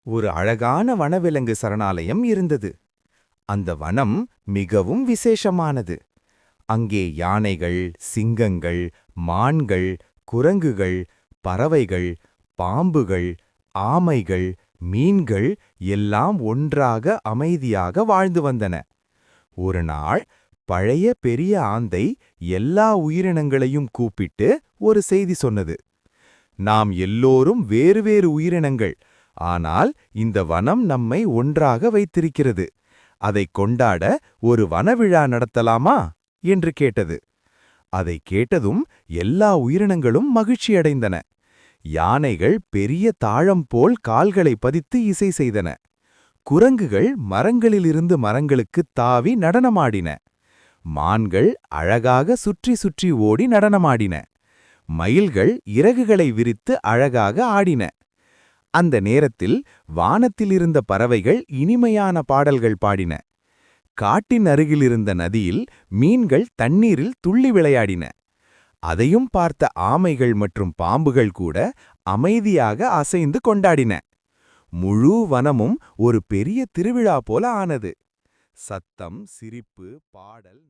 ஒரு அழகான வனவிலங்கு சரணாலயம் இருந்தது. அந்த வனம் மிகவும் விசேஷமானது. அங்கே யானைகள், சிங்கங்கள், மான்கள், குரங்குகள், பறவைகள், பாம்புகள், ஆமைகள், மீன்கள் எல்லாம் ஒன்றாக அமைதியாக வாழ்ந்து வந்தன. ஒரு நாள் பழைய பெரிய ஆந்தை எல்லா உயிரினங்களையும் கூப்பிட்டு ஒரு செய்தி சொன்னது. நாம் எல்லோரும் வேறு வேறு உயிரினங்கள், ஆனால் இந்த வனம் நம்மை ஒன்றாக வைத்திருக்கிறது. அதைக் கொண்டாட ஒரு வனவிழா நடத்தலாமா என்று கேட்டது. அதை கேட்டதும் எல்லா உயிரினங்களும் மகிழ்ச்சியடைந்தன. யானைகள் பெரிய தாழம் போல் கால்களை பதித்து இசை செய்தன. குரங்குகள் மரங்களிலிருந்து மரங்களுக்கு தாவி நடனமாடின. மான்கள் அழகாக சுற்றி சுற்றி ஓடி நடனமாடின. மயில்கள் இறகுகளை விரித்து அழகாக ஆடின. அந்த நேரத்தில் வானத்திலிருந்த பறவைகள் இனிமையான பாடல்கள் பாடின. காட்டின் அருகிலிருந்த நதியில் மீன்கள் தண்ணீரில் துள்ளி விளையாடின. அதையும் பார்த்த ஆமைகள் மற்றும் பாம்புகள் கூட அமைதியாக அசைந்து கொண்டாடின. முழு வனமும் ஒரு பெரிய திருவிழா போல ஆனது. சத்தம், சிரிப்பு, பாடல்